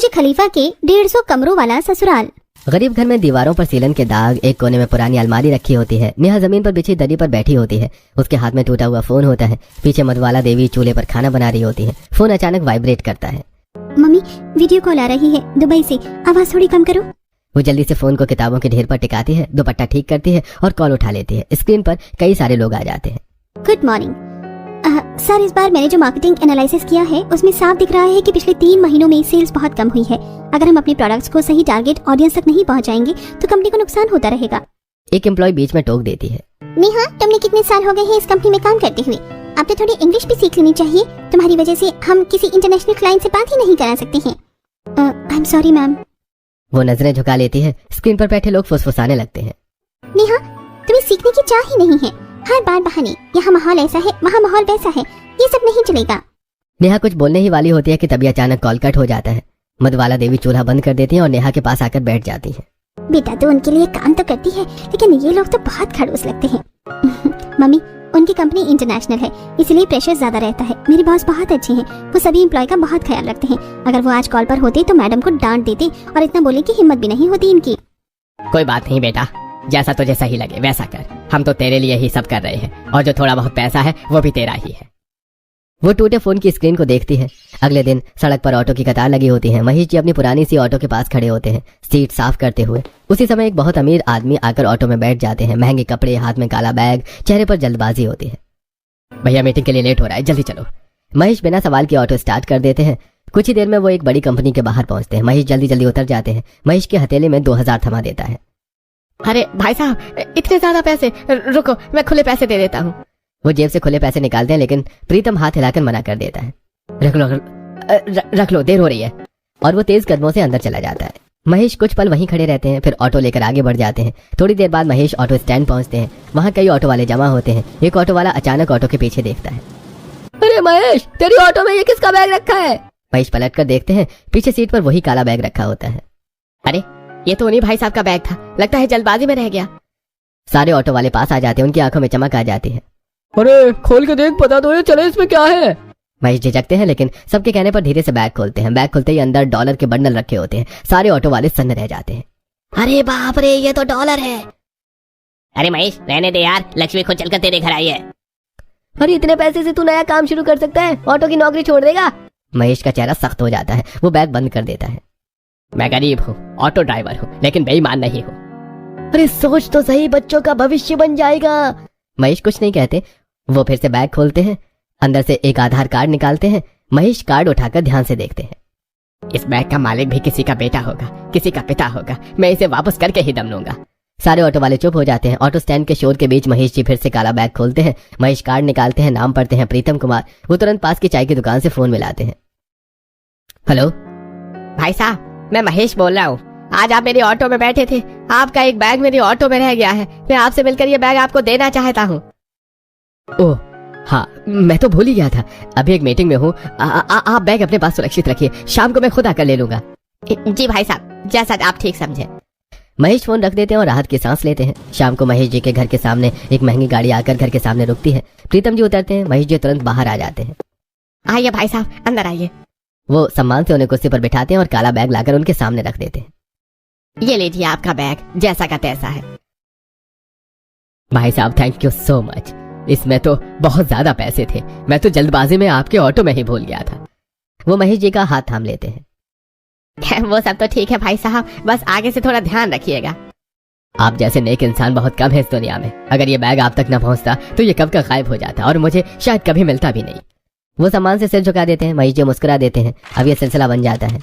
बुर्ज खलीफा के 150 कमरों वाला ससुराल। गरीब घर में दीवारों पर सीलन के दाग, एक कोने में पुरानी अलमारी रखी होती है। नेहा जमीन पर बिछी दरी पर बैठी होती है। उसके हाथ में टूटा हुआ फोन होता है। पीछे मधुबाला देवी चूल्हे पर खाना बना रही होती है। फोन अचानक वाइब्रेट करता है। मम्मी, वीडियो कॉल आ रही है दुबई से, आवाज थोड़ी कम करो। वो जल्दी से फोन को किताबों के ढेर पर टिकाती है, दुपट्टा ठीक करती है और कॉल उठा लेती है। स्क्रीन पर कई सारे लोग आ जाते हैं। गुड मॉर्निंग सर, इस बार मैंने जो मार्केटिंग एनालिसिस किया है उसमें साफ दिख रहा है कि पिछले 3 महीनों में सेल्स बहुत कम हुई है। अगर हम अपने प्रोडक्ट्स को सही टारगेट ऑडियंस तक नहीं पहुंचाएंगे तो कंपनी को नुकसान होता रहेगा। एक एम्प्लॉय बीच में टोक देती है। नेहा, तुमने कितने साल हो गए हैं इस कंपनी में काम करते हुए? अब तो थोड़ी इंग्लिश भी सीख लेनी चाहिए। तुम्हारी वजह से हम किसी इंटरनेशनल क्लाइंट से बात ही नहीं करा सकते हैं। I am sorry ma'am. वो नजरें झुका लेती है। स्क्रीन पर बैठे लोग फुसफुसाने लगते हैं। नेहा, तुम्हें सीखने की चाह ही नहीं है। हर बार बहाने, यहाँ माहौल ऐसा है, वहाँ माहौल वैसा है, ये सब नहीं चलेगा। नेहा कुछ बोलने ही वाली होती है कि तभी अचानक कॉल कट हो जाता है। मधुबाला देवी चूल्हा बंद कर देती है और नेहा के पास आकर बैठ जाती है। बेटा तो उनके लिए काम तो करती है, लेकिन ये लोग तो बहुत खड़ूस लगते हैं। मम्मी, उनकी कंपनी इंटरनेशनल है, इसलिए प्रेशर ज्यादा रहता है। मेरे बॉस बहुत अच्छे हैं, वो सभी एम्प्लॉय का बहुत ख्याल रखते हैं। अगर वो आज कॉल पर होते तो मैडम को डांट देते और इतना बोलने की हिम्मत भी नहीं होती इनकी। कोई बात नहीं बेटा, जैसा तुझे सही लगे वैसा कर। हम तो तेरे लिए ही सब कर रहे हैं और जो थोड़ा बहुत पैसा है वो भी तेरा ही है। वो टूटे फोन की स्क्रीन को देखती है। अगले दिन सड़क पर ऑटो की कतार लगी होती है। महेश जी अपनी पुरानी सी ऑटो के पास खड़े होते हैं, सीट साफ करते हुए। उसी समय एक बहुत अमीर आदमी आकर ऑटो में बैठ जाते हैं। महंगे कपड़े, हाथ में काला बैग, चेहरे पर जल्दबाजी होती है। भैया, मीटिंग के लिए लेट हो रहा है, जल्दी चलो। महेश बिना सवाल के ऑटो स्टार्ट कर देते हैं। कुछ ही देर में वो एक बड़ी कंपनी के बाहर पहुंचते हैं। महेश जल्दी जल्दी उतर जाते हैं। महेश के हथेली में 2000 थमा देता है। अरे भाई साहब, इतने ज्यादा पैसे? रुको, मैं खुले पैसे दे देता हूँ। वो जेब से खुले पैसे निकालते हैं, लेकिन प्रीतम हाथ हिलाकर मना कर देता है। रख लो, देर हो रही है। और वो तेज कदमों से अंदर चला जाता है। महेश कुछ पल वहीं खड़े रहते हैं, फिर ऑटो लेकर आगे बढ़ जाते हैं। थोड़ी देर बाद महेश ऑटो स्टैंड पहुंचते हैं। वहां कई ऑटो वाले जमा होते हैं। एक ऑटो वाला अचानक ऑटो के पीछे देखता है। अरे महेश, तेरी ऑटो में ये किसका बैग रखा है? महेश पलट कर देखते हैं, पीछे सीट पर वही काला बैग रखा होता है। अरे, ये तो उन्हीं भाई साहब का बैग था, लगता है जल्दबाजी में रह गया। सारे ऑटो वाले पास आ जाते हैं। उनकी आंखों में चमक आ जाती है। अरे खोल के देख, बता दो ये चले इसमें क्या है। महेश झिझकते हैं, लेकिन सबके कहने पर धीरे से बैग खोलते हैं। बैग खुलते ही अंदर डॉलर के बंडल रखे होते हैं। सारे ऑटो वाले सन्न रह जाते हैं। अरे बाप रे, ये तो डॉलर है। अरे महेश, रहने दे यार, लक्ष्मी खुद चलकर तेरे घर आई है। अरे इतने पैसे से तू नया काम शुरू कर सकता है, ऑटो की नौकरी छोड़ देगा। महेश का चेहरा सख्त हो जाता है। वो बैग बंद कर देता है। मैं गरीब हूँ, ऑटो ड्राइवर हूँ, लेकिन बेईमान नहीं हूँ। अरे सोच तो सही, बच्चों का भविष्य बन जाएगा। महेश कुछ नहीं कहते। वो फिर से बैग खोलते हैं, अंदर से एक आधार कार्ड निकालते हैं। महेश कार्ड उठाकर ध्यान से देखते हैं। इस बैग का मालिक भी किसी का बेटा होगा, किसी का पिता होगा। मैं इसे वापस करके ही दम लूंगा। सारे ऑटो वाले चुप हो जाते हैं। ऑटो स्टैंड के शोर के बीच महेश जी फिर से काला बैग खोलते हैं। महेश कार्ड निकालते हैं, नाम पढ़ते हैं प्रीतम कुमार। वो तुरंत पास की चाय की दुकान से फोन मिलाते हैं। हेलो भाई साहब, मैं महेश बोल रहा हूँ। आज आप मेरी ऑटो में बैठे थे, आपका एक बैग मेरी ऑटो में रह गया है। मैं आपसे मिलकर ये बैग आपको देना चाहता हूँ। ओह हाँ, मैं तो भूल ही गया था, अभी एक मीटिंग में हूँ। आप बैग अपने पास सुरक्षित रखिए, शाम को मैं खुद आकर ले लूंगा। जी भाई साहब, जैसा आप ठीक समझे। महेश फोन रख देते हैं और राहत की सांस लेते हैं। शाम को महेश जी के घर के सामने एक महंगी गाड़ी आकर घर के सामने रुकती है। प्रीतम जी उतरते हैं। महेश जी तुरंत बाहर आ जाते हैं। आइए भाई साहब, अंदर आइए। वो सम्मान से उन्हें कुर्सी पर बिठाते हैं और काला बैग लाकर उनके सामने रख देते हैं। ये लीजिए आपका बैग, जैसा का तैसा है। भाई साहब, थैंक यू सो मच। इसमें तो बहुत ज्यादा पैसे थे, मैं तो जल्दबाजी में आपके ऑटो में ही भूल गया था। वो महेश जी का हाथ थाम लेते हैं। वो सब तो ठीक है भाई साहब, बस आगे से थोड़ा ध्यान रखिएगा। आप जैसे नेक इंसान बहुत कम है इस दुनिया में। अगर ये बैग आप तक न पहुंचता तो ये कब का गायब हो जाता और मुझे शायद कभी मिलता भी नहीं। वो सम्मान से सिर झुका देते हैं। महेश जी मुस्कुरा देते हैं। अब ये सिलसिला बन जाता है।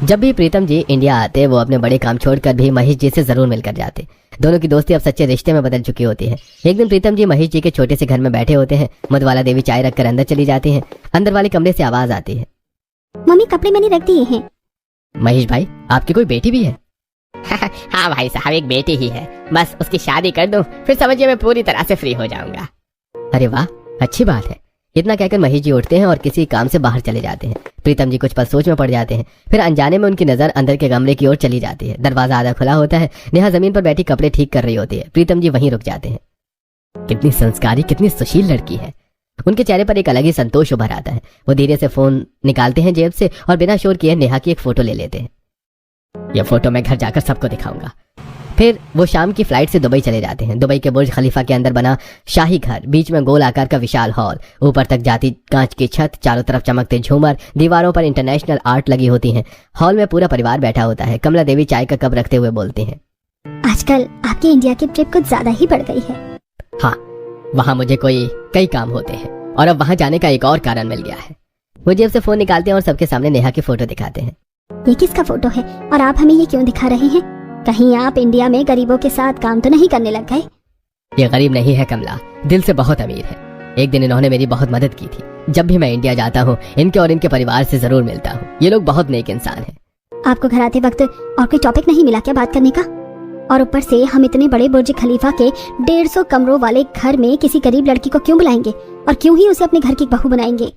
जब भी प्रीतम जी इंडिया आते, वो अपने बड़े काम छोड़कर भी महेश जी से जरूर मिलकर जाते। दोनों की दोस्ती अब सच्चे रिश्ते में बदल चुकी होती है। एक दिन प्रीतम जी महेश जी के छोटे से घर में बैठे होते हैं। मधुबाला देवी चाय रखकर अंदर चली जाती हैं। अंदर वाले कमरे से आवाज आती है। मम्मी, कपड़े मैंने रख दिए हैं। महेश भाई, आपकी कोई बेटी भी है? हाँ भाई साहब, एक बेटी ही है, बस उसकी शादी कर दूं, फिर समझिए मैं पूरी तरह से फ्री हो जाऊंगा। अरे वाह, अच्छी बात है। इतना कहकर महेश जी उठते हैं और किसी काम से बाहर चले जाते हैं। प्रीतम जी कुछ पल सोच में पड़ जाते हैं, फिर अनजाने में उनकी नजर अंदर के कमरे की ओर चली जाती है। दरवाजा आधा खुला होता है। नेहा जमीन पर बैठी कपड़े ठीक कर रही होती है। प्रीतम जी वहीं रुक जाते हैं। कितनी संस्कारी, कितनी सुशील लड़की है। उनके चेहरे पर एक अलग ही संतोष उभर आता है। वो धीरे से फोन निकालते हैं जेब से और बिना शोर किए नेहा की एक फोटो ले लेते हैं। यह फोटो मैं घर जाकर सबको दिखाऊंगा। फिर वो शाम की फ्लाइट से दुबई चले जाते हैं। दुबई के बुर्ज खलीफा के अंदर बना शाही घर, बीच में गोल आकार का विशाल हॉल, ऊपर तक जाती कांच की छत, चारों तरफ चमकते झूमर, दीवारों पर इंटरनेशनल आर्ट लगी होती है। हॉल में पूरा परिवार बैठा होता है। कमला देवी चाय का कप रखते हुए बोलती हैं, आजकल आपकी इंडिया की ट्रिप कुछ ज्यादा ही बढ़ गई है। हाँ, वहाँ मुझे कई काम होते हैं और अब वहाँ जाने का एक और कारण मिल गया है। वो जेब से फोन निकालते हैं और सबके सामने नेहा की फोटो दिखाते हैं। ये किसका फोटो है और आप हमें ये क्यों दिखा रहे हैं? कहीं आप इंडिया में गरीबों के साथ काम तो नहीं करने लग गए? ये गरीब नहीं है कमला, दिल से बहुत अमीर है। एक दिन इन्होंने मेरी बहुत मदद की थी। जब भी मैं इंडिया जाता हूँ इनके और इनके परिवार से जरूर मिलता हूँ। ये लोग बहुत नेक इंसान हैं। आपको घर आते वक्त और कोई टॉपिक नहीं मिला क्या बात करने का? और ऊपर से हम इतने बड़े बुर्ज खलीफा के 150 कमरों वाले घर में किसी गरीब लड़की को क्यों बुलाएंगे और क्यों ही उसे अपने घर की बहू बनाएंगे?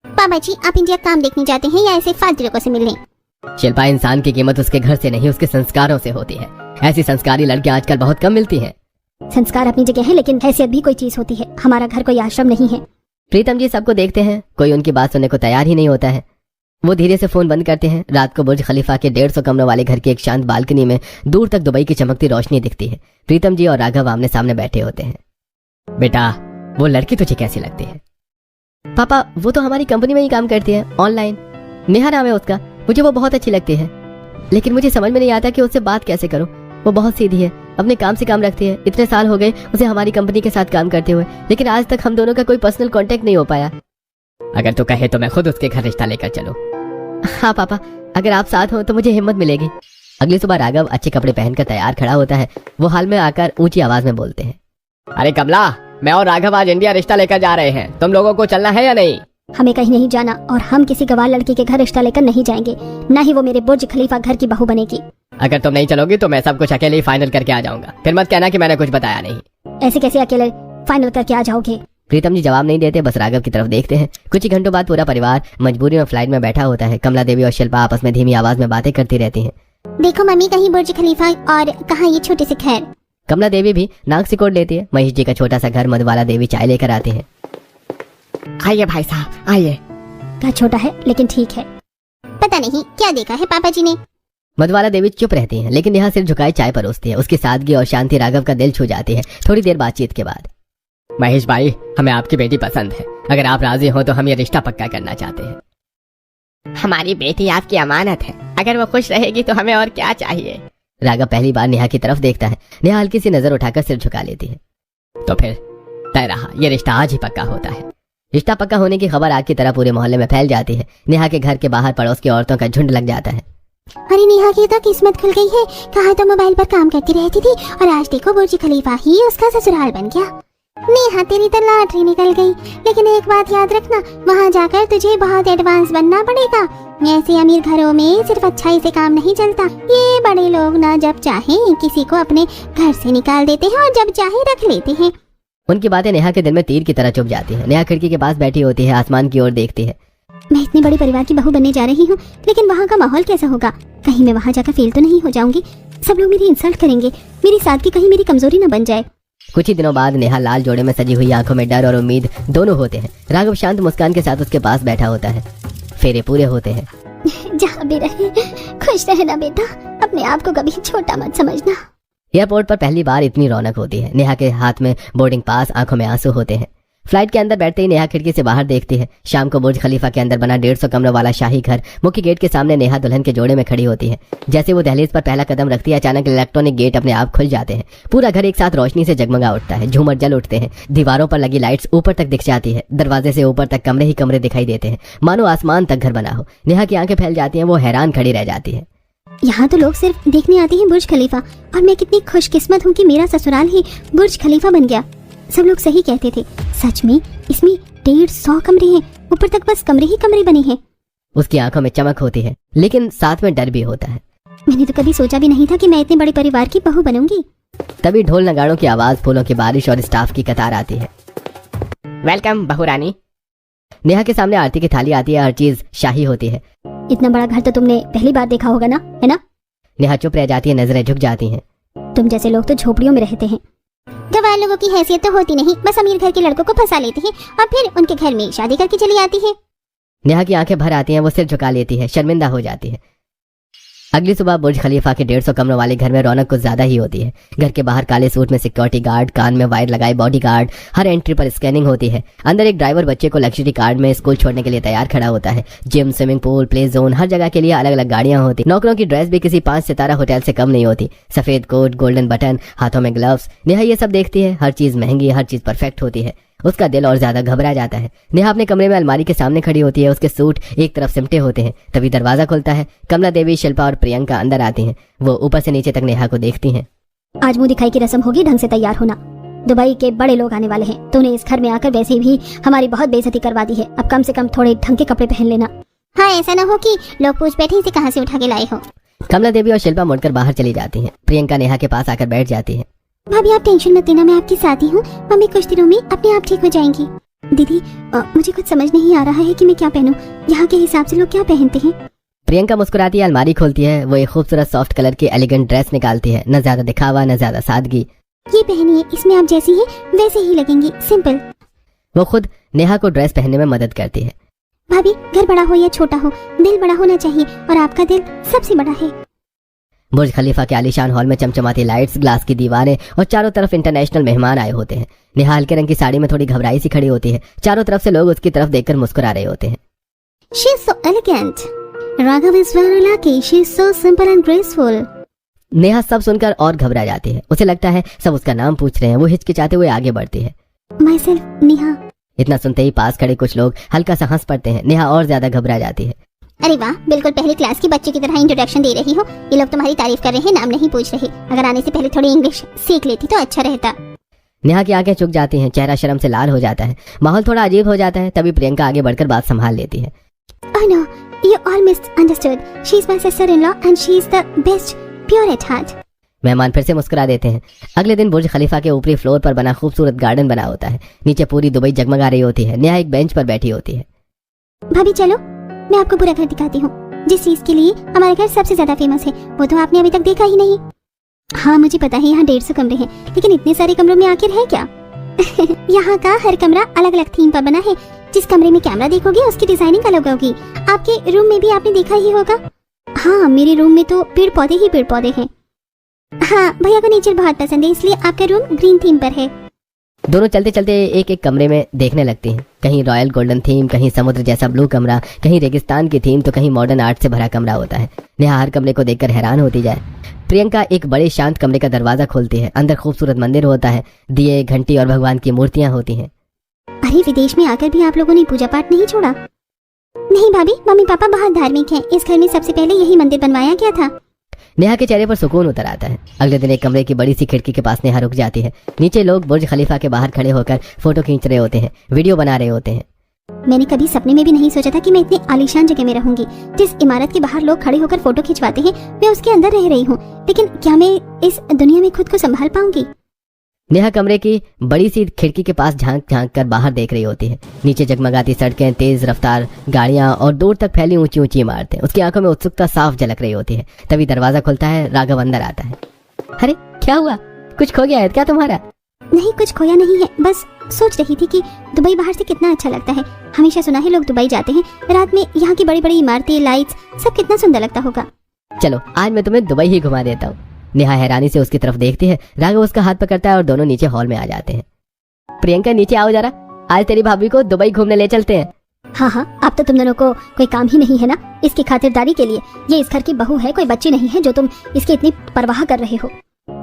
पापा जी, आप इंडिया काम देखने जाते हैं या ऐसे फालतू लोगों से मिलने? शिल्पा, इंसान की कीमत उसके घर से नहीं उसके संस्कारों से होती है। ऐसी संस्कारी लड़कियां आजकल बहुत कम मिलती हैं। संस्कार अपनी जगह है, लेकिन हैसियत भी कोई चीज होती है। हमारा घर कोई आश्रम नहीं है। प्रीतम जी सबको देखते हैं, कोई उनकी बात सुनने को तैयार ही नहीं होता है। वो धीरे से फोन बंद करते हैं। रात को बुर्ज खलीफा के 150 कमरों वाले घर की एक शांत बालकनी में दूर तक दुबई की चमकती रोशनी दिखती है। प्रीतम जी और राघव आमने सामने बैठे होते हैं। बेटा, वो लड़की तुझे कैसी लगती है? पापा, वो तो हमारी कंपनी में ही काम करती है, ऑनलाइन। नेहा नाम है उसका। मुझे वो बहुत अच्छी लगती है, लेकिन मुझे समझ में नहीं आता कि उससे बात कैसे करूं। वो बहुत सीधी है, अपने काम से काम रखती है। इतने साल हो गए उसे हमारी कंपनी के साथ काम करते हुए, लेकिन आज तक हम दोनों का कोई पर्सनल कांटेक्ट नहीं हो पाया। अगर तू कहे तो मैं खुद उसके घर रिश्ता लेकर चलूं। हाँ पापा, अगर आप साथ हो तो मुझे हिम्मत मिलेगी। अगली सुबह राघव अच्छे कपड़े पहनकर तैयार खड़ा होता है। वो हाल में आकर ऊंची आवाज में बोलते हैं, अरे कमला, मैं और राघव आज इंडिया रिश्ता लेकर जा रहे हैं। तुम लोगों को चलना है या नहीं? हमें कहीं नहीं जाना और हम किसी गवार लड़की के घर रिश्ता लेकर नहीं जाएंगे। न ही वो मेरे बुर्ज खलीफा घर की बहू बनेगी। अगर तुम नहीं चलोगी तो मैं सब कुछ अकेले ही फाइनल करके आ जाऊंगा। फिर मत कहना कि मैंने कुछ बताया नहीं। ऐसे कैसे अकेले फाइनल करके आ जाओगे? प्रीतम जी जवाब नहीं देते, बस राघव की तरफ देखते हैं। कुछ ही घंटों बाद पूरा परिवार मजबूरी में फ्लाइट में बैठा होता है। कमला देवी और शिल्पा आपस में धीमी आवाज में बातें करती रहती हैं। देखो मम्मी, कहीं बुर्ज खलीफा और कहाँ ये छोटे से घर। कमला देवी भी नाक सिकोड़ लेती है। महेश जी का छोटा सा घर मधुबाला देवी चाय लेकर आते हैं। आइए भाई साहब, आइए। क्या छोटा है लेकिन ठीक है। पता नहीं क्या देखा है पापा जी ने। मधुबाला देवी चुप रहती हैं, लेकिन यहाँ सिर झुकाए चाय परोसती है। उसकी सादगी और शांति राघव का दिल छू जाती है। थोड़ी देर बातचीत के बाद, महेश भाई, हमें आपकी बेटी पसंद है। अगर आप राजी हो तो हम ये रिश्ता पक्का करना चाहते हैं। हमारी बेटी आपकी अमानत है, अगर वो खुश रहेगी तो हमें और क्या चाहिए। राघव पहली बार नेहा की तरफ देखता है। नेहा हल्की सी नजर उठाकर सिर झुका लेती है। तो फिर तय रहा, ये रिश्ता आज ही पक्का होता है। रिश्ता पक्का होने की खबर आग की तरह पूरे मोहल्ले में फैल जाती है। नेहा के घर के बाहर पड़ोस की औरतों का झुंड लग जाता है। अरे नेहा की तो किस्मत खुल गई है। कहा तो मोबाइल पर काम करती रहती थी और आज देखो बुर्ज खलीफा ही उसका ससुराल बन गया। नेहा, तेरी तो लॉटरी निकल गई। लेकिन एक बात याद रखना, वहाँ जाकर तुझे बहुत एडवांस बनना पड़ेगा। ऐसे अमीर घरों में सिर्फ अच्छाई से काम नहीं चलता। ये बड़े लोग ना जब चाहे किसी को अपने घर से निकाल देते हैं और जब चाहे रख लेते हैं। उनकी बातें नेहा के दिल में तीर की तरह चुभ जाती है। नेहा खिड़की के पास बैठी होती है, आसमान की ओर देखती है। मैं इतने बड़े परिवार की बहू बनने जा रही हूँ, लेकिन वहाँ का माहौल कैसा होगा? कहीं मैं वहाँ जाकर फेल तो नहीं हो जाऊंगी? सब लोग मेरी इंसल्ट करेंगे। मेरी सादगी कहीं मेरी कमजोरी न बन जाए। कुछ ही दिनों बाद नेहा लाल जोड़े में सजी हुई आंखों में डर और उम्मीद दोनों होते हैं। राघव शांत मुस्कान के साथ उसके पास बैठा होता है। फेरे पूरे होते हैं। जहाँ भी रहे खुश रहना बेटा, अपने आप को कभी छोटा मत समझना। एयरपोर्ट पर पहली बार इतनी रौनक होती है। नेहा के हाथ में बोर्डिंग पास, आंखों में आंसू होते हैं। फ्लाइट के अंदर बैठते ही नेहा खिड़की से बाहर देखती है। शाम को बुर्ज खलीफा के अंदर बना 150 कमरों वाला शाही घर, मुख्य गेट के सामने नेहा दुल्हन के जोड़े में खड़ी होती है। जैसे वो दहलीज पर पहला कदम रखती है, अचानक इलेक्ट्रॉनिक गेट अपने आप खुल जाते हैं। पूरा घर एक साथ रोशनी से जगमगा उठता है। झूमर जल उठते हैं। दीवारों पर लगी लाइट्स ऊपर तक दिख जाती है। दरवाजे से ऊपर तक कमरे ही कमरे दिखाई देते हैं, मानो आसमान तक घर बना हो। नेहा की आंखें फैल जाती हैं। वो हैरान खड़ी रह जाती है। यहाँ तो लोग सिर्फ देखने आते हैं बुर्ज खलीफा, और मैं कितनी खुशकिस्मत हूँ कि मेरा ससुराल ही बुर्ज खलीफा बन गया। सब लोग सही कहते थे, सच में इसमें 150 कमरे हैं। ऊपर तक बस कमरे ही कमरे बने हैं। उसकी आंखों में चमक होती है, लेकिन साथ में डर भी होता है। मैंने तो कभी सोचा भी नहीं था कि मैं इतने बड़े परिवार की बहू बनूंगी। तभी ढोल नगाड़ों की आवाज, फूलों की बारिश और स्टाफ की कतार आती है। वेलकम बहू रानी। नेहा के सामने आरती की थाली आती है। हर चीज शाही होती है। इतना बड़ा घर तो तुमने पहली बार देखा होगा ना, है ना? नेहा चुप रह जाती है, नजरें झुक जाती हैं। तुम जैसे लोग तो झोपड़ियों में रहते हैं। गवार लोगों की हैसियत तो होती नहीं, बस अमीर घर के लड़कों को फंसा लेते हैं और फिर उनके घर में शादी करके चली आती है। नेहा की आंखें भर आती हैं, वो सिर झुका लेती है, शर्मिंदा हो जाती है। अगली सुबह बुर्ज खलीफा के 150 कमरों वाले घर में रौनक कुछ ज्यादा ही होती है। घर के बाहर काले सूट में सिक्योरिटी गार्ड, कान में वायर लगाए बॉडीगार्ड, हर एंट्री पर स्कैनिंग होती है। अंदर एक ड्राइवर बच्चे को लग्जरी कार में स्कूल छोड़ने के लिए तैयार खड़ा होता है। Gym, swimming pool, play zone, हर जगह के लिए अलग अलग गाड़ियां होती। नौकरों की ड्रेस भी किसी 5 सितारा होटल से कम नहीं होती। सफेद कोट, गोल्डन बटन, हाथों में ग्लव्स। नेहा ये सब देखती है, हर चीज महंगी, हर चीज परफेक्ट होती है। उसका दिल और ज्यादा घबरा जाता है। नेहा अपने कमरे में अलमारी के सामने खड़ी होती है, उसके सूट एक तरफ सिमटे होते हैं। तभी दरवाजा खुलता है। कमला देवी, शिल्पा और प्रियंका अंदर आती हैं। वो ऊपर से नीचे तक नेहा को देखती हैं। आज मुंह दिखाई की रस्म होगी, ढंग से तैयार होना। दुबई के बड़े लोग आने वाले हैं, तूने इस घर में आकर वैसे भी हमारी बहुत बेइज्जती करवा दी है। अब कम से कम थोड़े ढंग के कपड़े पहन लेना। हाँ, ऐसा ना हो कि लोग पूछ बैठे इसे कहाँ से उठा के लाए हो। कमला देवी और शिल्पा मुड़कर बाहर चली जाती हैं। प्रियंका नेहा के पास आकर बैठ जाती है। भाभी आप टेंशन मत लेना, मैं आपके साथ ही हूँ। मम्मी कुछ दिनों में अपने आप ठीक हो जाएंगी। दीदी मुझे कुछ समझ नहीं आ रहा है कि मैं क्या पहनूं। यहाँ के हिसाब से लोग क्या पहनते हैं। प्रियंका मुस्कुराती है, अलमारी खोलती है। वो एक खूबसूरत सॉफ्ट कलर की एलिगेंट ड्रेस निकालती है। न ज्यादा दिखावा, न ज्यादा सादगी। ये पहनिए, इसमें आप जैसी हैं वैसे ही लगेंगी, सिंपल। वो खुद नेहा को ड्रेस पहनने में मदद करती है। भाभी घर बड़ा हो या छोटा हो, दिल बड़ा होना चाहिए और आपका दिल सबसे बड़ा है। बुर्ज खलीफा के आलीशान हॉल में चमचमाती लाइट्स, ग्लास की दीवारें और चारों तरफ इंटरनेशनल मेहमान आए होते हैं। नेहा हल्के रंग की साड़ी में थोड़ी घबराई सी खड़ी होती है। चारों तरफ से लोग उसकी तरफ देखकर मुस्कुरा रहे होते हैं। She is so elegant. Raghav is very lucky. She is so simple and graceful. Neha सब सुनकर और घबरा जाती है। उसे लगता है सब उसका नाम पूछ रहे हैं। वो हिचकिचाते हुए आगे बढ़ती है। Myself, नेहा। इतना सुनते ही पास खड़े कुछ लोग हल्का सा हंस पड़ते हैं। नेहा और ज्यादा घबरा जाती है। अरे वाह, बिल्कुल पहली क्लास की बच्चे की तरह इंट्रोडक्शन दे रही हो। ये लोग तुम्हारी तारीफ कर रहे हैं, नाम नहीं पूछ रहे। अगर आने से पहले थोड़ी इंग्लिश सीख लेती तो अच्छा रहता। नेहा की आंखें चुक जाती हैं, चेहरा शर्म से लाल हो जाता है। माहौल थोड़ा अजीब हो जाता है। तभी प्रियंका आगे बढ़कर बात संभाल लेती है। Oh no, you all misunderstood. She is my sister-in-law and she is the best, pure at heart. मेहमान फिर से मुस्कुरा देते हैं। अगले दिन बुर्ज खलीफा के ऊपरी फ्लोर पर बना खूबसूरत गार्डन बना होता है। नीचे पूरी दुबई जगमगा रही होती है। नेहा एक बेंच पर बैठी होती है। भाभी चलो, मैं आपको पूरा घर दिखाती हूँ। जिस चीज के लिए हमारा घर सबसे ज्यादा फेमस है वो तो आपने अभी तक देखा ही नहीं। हाँ मुझे पता है यहाँ 150 कमरे हैं, लेकिन इतने सारे कमरों में आखिर है क्या? यहाँ का हर कमरा अलग अलग थीम पर बना है। जिस कमरे में कैमरा देखोगे उसकी डिजाइनिंग अलग होगी। आपके रूम में भी आपने देखा ही होगा। हाँ मेरे रूम में तो पेड़ पौधे ही पेड़ पौधे हैं। हाँ भैया को नेचर बहुत पसंद है, इसलिए आपका रूम ग्रीन थीम पर है। दोनों चलते चलते एक एक कमरे में देखने लगती हैं। कहीं रॉयल गोल्डन थीम, कहीं समुद्र जैसा ब्लू कमरा, कहीं रेगिस्तान की थीम, तो कहीं मॉडर्न आर्ट से भरा कमरा होता है। नेहा हर कमरे को देखकर हैरान होती जाए। प्रियंका एक बड़े शांत कमरे का दरवाजा खोलती है। अंदर खूबसूरत मंदिर होता है। दिए, घंटी और भगवान की मूर्तियां होती हैं। अरे विदेश में आकर भी आप लोगों ने पूजा पाठ नहीं छोड़ा? नहीं भाभी, मम्मी पापा बहुत धार्मिक हैं। इस घर में सबसे पहले यही मंदिर बनवाया गया था। नेहा के चेहरे पर सुकून उतर आता है। अगले दिन एक कमरे की बड़ी सी खिड़की के पास नेहा रुक जाती है। नीचे लोग बुर्ज खलीफा के बाहर खड़े होकर फोटो खींच रहे होते हैं, वीडियो बना रहे होते हैं। मैंने कभी सपने में भी नहीं सोचा था कि मैं इतनी आलीशान जगह में रहूंगी। जिस इमारत के बाहर लोग खड़े होकर फोटो खिंचवाते हैं मैं उसके अंदर रह रही हूँ, लेकिन क्या मैं इस दुनिया में खुद को संभाल पाऊंगी? नेहा कमरे की बड़ी सी खिड़की के पास झांक झांक कर बाहर देख रही होती है। नीचे जगमगाती सड़कें, तेज रफ्तार गाड़ियां और दूर तक फैली ऊंची ऊंची इमारतें। उसकी आंखों में उत्सुकता साफ झलक रही होती है। तभी दरवाजा खुलता है, राघव अंदर आता है। अरे क्या हुआ, कुछ खो गया है क्या तुम्हारा? नहीं कुछ खोया नहीं है, बस सोच रही थी कि दुबई बाहर से कितना अच्छा लगता है। हमेशा सुना है लोग दुबई जाते हैं रात में, यहाँ की बड़ी बड़ी इमारतें, लाइट्स, सब कितना सुंदर लगता होगा। चलो आज मैं तुम्हें दुबई ही घुमा देता हूँ। नेहा हैरानी से उसकी तरफ देखती है। राघव उसका हाथ पकड़ता है और दोनों नीचे हॉल में आ जाते हैं। प्रियंका नीचे आओ जरा, आज तेरी भाभी को दुबई घूमने ले चलते हैं। हाँ हाँ, अब तो तुम दोनों को कोई काम ही नहीं है ना इसकी खातिरदारी के लिए। ये इस घर की बहू है, कोई बच्ची नहीं है जो तुम इसकी इतनी परवाह कर रहे हो।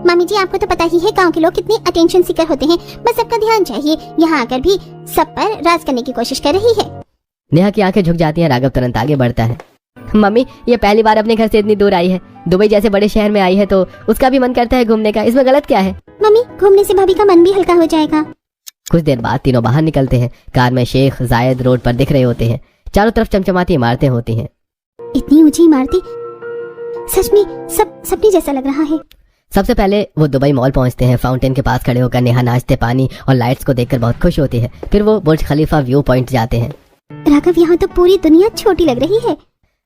मम्मी जी आपको तो पता ही है गांव के लोग कितने अटेंशन सीकर होते हैं, बस सबका ध्यान चाहिए। यहाँ आकर भी सब पर राज करने की कोशिश कर रही है। नेहा की आंखें झुक जाती हैं। राघव तुरंत आगे बढ़ता है। मम्मी ये पहली बार अपने घर से इतनी दूर आई है, दुबई जैसे बड़े शहर में आई है, तो उसका भी मन करता है घूमने का। इसमें गलत क्या है? मम्मी घूमने से भाभी का मन भी हल्का हो जाएगा। कुछ देर बाद तीनों बाहर निकलते हैं। कार में शेख जायद रोड पर दिख रहे होते हैं। चारों तरफ चमचमाती इमारतें होती हैं। इतनी ऊंची इमारतें, सच में सब सपने जैसा लग रहा है। सबसे पहले वो दुबई मॉल पहुंचते हैं। फाउंटेन के पास खड़े होकर नेहा नाचते पानी और लाइट्स को देखकर बहुत खुश होती है। फिर वो बुर्ज खलीफा व्यू पॉइंट जाते हैं। राघव यहाँ तो पूरी दुनिया छोटी लग रही है।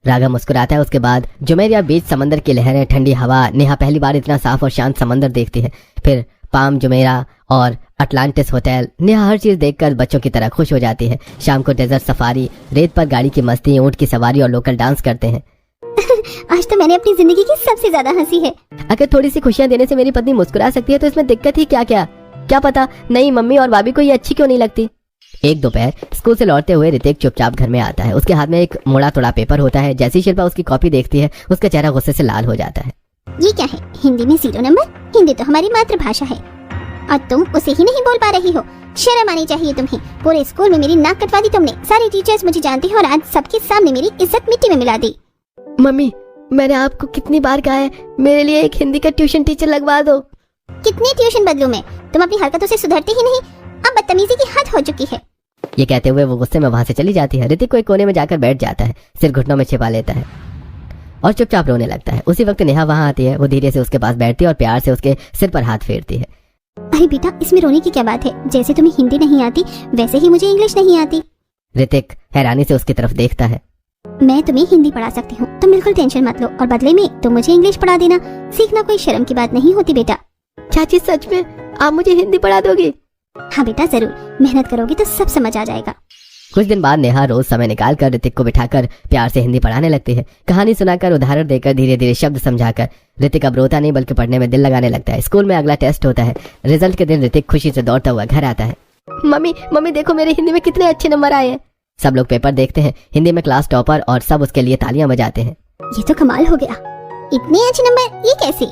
राघव मुस्कुराता है। उसके बाद जुमेरिया बीच, समंदर की लहरें, ठंडी हवा। नेहा पहली बार इतना साफ और शांत समंदर देखती है। फिर पाम जुमेरा और अटलांटिस होटल। नेहा हर चीज देखकर बच्चों की तरह खुश हो जाती है। शाम को डेजर्ट सफारी, रेत पर गाड़ी की मस्ती, ऊंट की सवारी और लोकल डांस करते हैं। आज तो मैंने अपनी जिंदगी की सबसे ज्यादा हंसी है। अगर थोड़ी सी खुशियां देने से मेरी पत्नी मुस्कुरा सकती है तो इसमें दिक्कत ही क्या पता नहीं मम्मी और भाभी को ये अच्छी क्यों नहीं लगती। एक दोपहर स्कूल से लौटते हुए ऋतिक चुपचाप घर में आता है। उसके हाथ में एक मुड़ा तोड़ा पेपर होता है। जैसी शिल्पा उसकी कॉपी देखती है उसका चेहरा गुस्से से लाल हो जाता है। ये क्या है? हिंदी में 0 नंबर? हिंदी तो हमारी मातृभाषा है और तुम उसे ही नहीं बोल पा रही हो। शर्म आनी चाहिए तुम्हें। पूरे स्कूल में मेरी नाक कटवा दी तुमने। सारे टीचर्स मुझे जानते हैं और आज सबके सामने मेरी इज्जत मिट्टी में मिला दी। मम्मी, मैंने आपको कितनी बार कहा है मेरे लिए एक हिंदी का ट्यूशन टीचर लगवा दो। कितनी ट्यूशन बदलूं मैं? तुम अपनी हरकतों से सुधरते ही नहीं। अब बदतमीजी की हद हो चुकी है। ये कहते हुए वो गुस्से में वहां से चली जाती है। ऋतिक को एक कोने में जाकर बैठ जाता है, सिर घुटनों में छिपा लेता है और चुपचाप रोने लगता है। उसी वक्त नेहा वहां आती है। वो धीरे से उसके पास बैठती है और प्यार से उसके सिर पर हाथ फेरती है। अरे बेटा, इसमें रोने की क्या बात है? जैसे तुम्हें हिंदी नहीं आती वैसे ही मुझे इंग्लिश नहीं आती। ऋतिक हैरानी से उसकी तरफ देखता है। मैं तुम्हें हिंदी पढ़ा सकती हूँ, तुम बिल्कुल टेंशन मत लो और बदले में तुम मुझे इंग्लिश पढ़ा देना। सीखना कोई शर्म की बात नहीं होती बेटा। चाची, सच में आप मुझे हिंदी पढ़ा दोगी? हाँ बेटा, जरूर। मेहनत करोगी तो सब समझ आ जाएगा। कुछ दिन बाद नेहा रोज समय निकालकर ऋतिक को बिठाकर प्यार से हिंदी पढ़ाने लगती है। कहानी सुनाकर, उदाहरण देकर, धीरे धीरे शब्द समझाकर ऋतिक अब रोता नहीं बल्कि पढ़ने में दिल लगाने लगता है। स्कूल में अगला टेस्ट होता है। रिजल्ट के दिन ऋतिक खुशी से दौड़ता हुआ घर आता है। मम्मी देखो मेरे हिंदी में कितने अच्छे नंबर आए हैं। सब लोग पेपर देखते हैं। हिंदी में क्लास टॉपर और सब उसके लिए तालियां बजाते हैं। ये तो कमाल हो गया। इतने अच्छे नंबर, ये कैसे?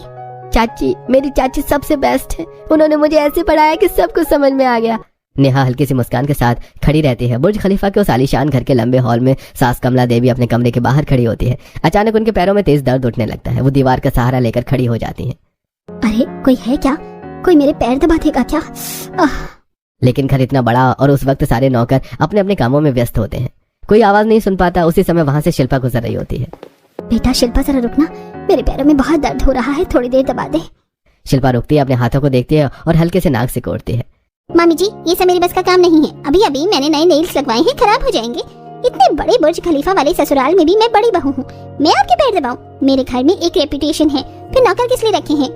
चाची, मेरी चाची सबसे बेस्ट है। उन्होंने मुझे ऐसे पढ़ाया कि सब कुछ समझ में आ गया। नेहा हल्की सी मुस्कान के साथ खड़ी रहती है। बुर्ज खलीफा के उस आलीशान घर के लंबे हॉल में सास कमला देवी अपने कमरे के बाहर खड़ी होती है। अचानक उनके पैरों में तेज दर्द उठने लगता है। वो दीवार का सहारा लेकर खड़ी हो जाती है। अरे कोई है क्या? कोई मेरे पैर दबा देगा क्या? लेकिन घर इतना बड़ा और उस वक्त सारे नौकर अपने अपने कामों में व्यस्त होते हैं। कोई आवाज नहीं सुन पाता। उसी समय वहां से शिल्पा गुजर रही होती है। बेटा शिल्पा, जरा रुकना, मेरे पैरों में बहुत दर्द हो रहा है, थोड़ी देर दबा दे। शिल्पा रुकती है, अपने हाथों को देखती है और हल्के से नाक सिकोड़ती है। मामी जी, ये सब मेरी बस का काम नहीं है। अभी अभी मैंने नए नेल्स लगवाए हैं, खराब हो जाएंगे। इतने बड़े बुर्ज खलीफा वाले ससुराल में भी मैं बड़ी बहू हूँ। मैं आपके पैर दबाऊं? मेरे घर में एक रेपुटेशन है, फिर नौकर किस लिए रखे हैं?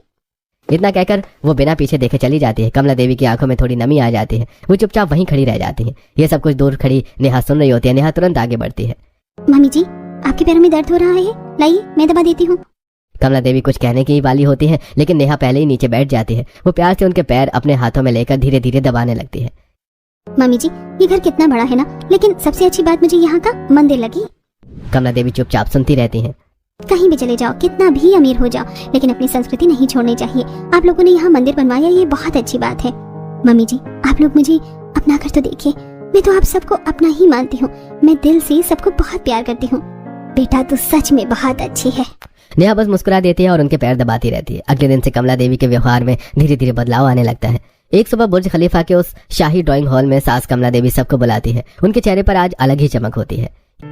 इतना कहकर वो बिना पीछे देखे चली जाती है। कमला देवी की आंखों में थोड़ी नमी आ जाती है। वो चुपचाप वहीं खड़ी रह जाती है। ये सब कुछ दूर खड़ी नेहा सुन रही होती है। नेहा तुरंत आगे बढ़ती है। मामी जी, आपके पैरों में दर्द हो रहा है, लाइए मैं दबा देती हूँ। कमला देवी कुछ कहने की वाली होती है, लेकिन नेहा पहले ही नीचे बैठ जाती है। वो प्यार से उनके पैर अपने हाथों में लेकर धीरे धीरे दबाने लगती है। मामी जी, ये घर कितना बड़ा है ना, लेकिन सबसे अच्छी बात मुझे यहाँ का मंदिर लगी। कमला देवी चुपचाप सुनती रहती हैं। कहीं भी चले जाओ, कितना भी अमीर हो जाओ, लेकिन अपनी संस्कृति नहीं छोड़नी चाहिए। आप लोगों ने यहाँ मंदिर बनवाया, ये बहुत अच्छी बात है। मम्मी जी, आप लोग मुझे अपना कर तो देखिए। मैं तो आप सबको अपना ही मानती हूँ। मैं दिल से सबको बहुत प्यार करती हूँ। बेटा तू सच में बहुत अच्छी है। नेहा बस मुस्कुरा देती है और उनके पैर दबाती रहती है। अगले दिन से कमला देवी के व्यवहार में धीरे धीरे बदलाव आने लगता है। एक सुबह बुर्ज खलीफा के उस शाही ड्राइंग हॉल में सास कमला देवी सबको बुलाती है। उनके चेहरे पर आज अलग ही चमक होती है।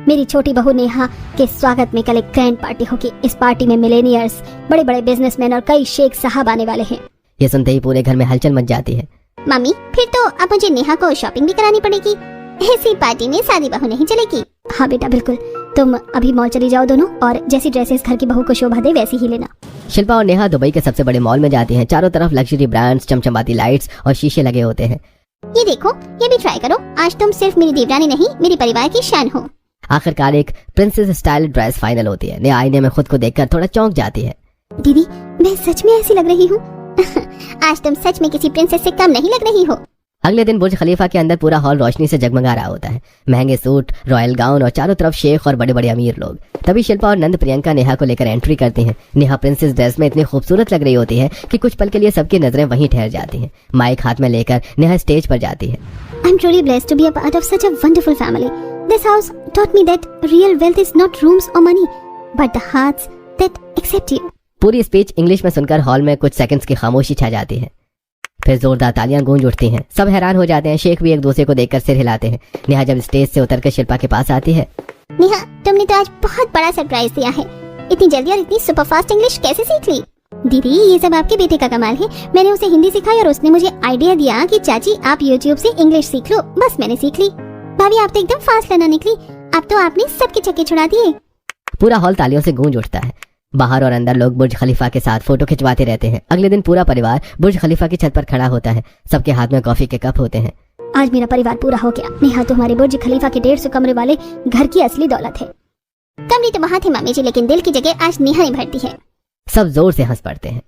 मेरी छोटी बहू नेहा के स्वागत में कल एक ग्रैंड पार्टी होगी। इस पार्टी में मिलेनियर्स, बड़े बड़े बिजनेसमैन और कई शेख साहब आने वाले हैं। ये सुनते ही पूरे घर में हलचल मच जाती है। मम्मी, फिर तो अब मुझे नेहा को शॉपिंग भी करानी पड़ेगी। ऐसी पार्टी में सादी बहू नहीं चलेगी। हाँ बेटा बिल्कुल, तुम अभी मॉल चली जाओ दोनों, और जैसी ड्रेसेस घर की बहू को शोभा दे वैसी ही लेना। शिल्पा और नेहा दुबई के सबसे बड़े मॉल में जाती हैं। चारों तरफ लग्जरी ब्रांड्स, चमचमाती लाइट्स और शीशे लगे होते हैं। ये देखो, ये भी ट्राई करो। आज तुम सिर्फ मेरी देवरानी नहीं, मेरे परिवार की शान हो। आखिरकार एक प्रिंसेस स्टाइल ड्रेस फाइनल होती है। नेहा आईने में खुद को देखकर थोड़ा चौंक जाती है। दीदी, मैं सच में ऐसी लग रही हूँ? आज तुम सच में किसी प्रिंसेस से कम नहीं लग रही हो। अगले दिन बुर्ज खलीफा के अंदर पूरा हॉल रोशनी से जगमगा रहा होता है। महंगे सूट, रॉयल गाउन और चारों तरफ शेख और बड़े बड़े अमीर लोग। तभी शिल्पा और नंद प्रियंका नेहा को लेकर एंट्री करती हैं। नेहा प्रिंसेस ड्रेस में इतनी खूबसूरत लग रही होती है कि कुछ पल के लिए सबकी नजरें वहीं ठहर जाती हैं। माइक हाथ में लेकर नेहा स्टेज पर जाती है। I am truly blessed to be a part of such a wonderful family. This house taught me that real wealth is not rooms or money, but the hearts that accept you. पूरी speech English में सुनकर hall में कुछ seconds की खामोशी छा जाती है। फिर जोरदार तालियां गूंज उठती हैं। सब हैरान हो जाते हैं। शेख भी एक दूसरे को देखकर सिर हिलाते हैं। नेहा जब स्टेज से उतरकर शिल्पा के पास आती है। नेहा, तुमने तो आज बहुत बड़ा सरप्राइज दिया है। इतनी जल्दी और इतनी सुपरफास्ट इंग्लिश कैसे सीख ली? दीदी, ये सब आपके बेटे का कमाल है। मैंने उसे हिंदी सिखाई और उसने मुझे आइडिया दिया कि चाची आप YouTube से इंग्लिश सीख लो। बस मैंने सीख ली। भाभी, आप तो एकदम फास्ट लर्नर निकली। अब तो आपने सबके छक्के छुड़ा दिए। पूरा हॉल तालियों से गूंज उठता है। बाहर और अंदर लोग बुर्ज खलीफा के साथ फोटो खिंचवाते रहते हैं। अगले दिन पूरा परिवार बुर्ज खलीफा की छत पर खड़ा होता है। सबके हाथ में कॉफी के कप होते हैं। आज मेरा परिवार पूरा हो गया। नेहा तो हमारे बुर्ज खलीफा के 150 कमरे वाले घर की असली दौलत है। कमरे तो वहाँ थे मामी जी, लेकिन दिल की जगह आज नेहा ही भरती है। सब जोर से हंस पड़ते हैं।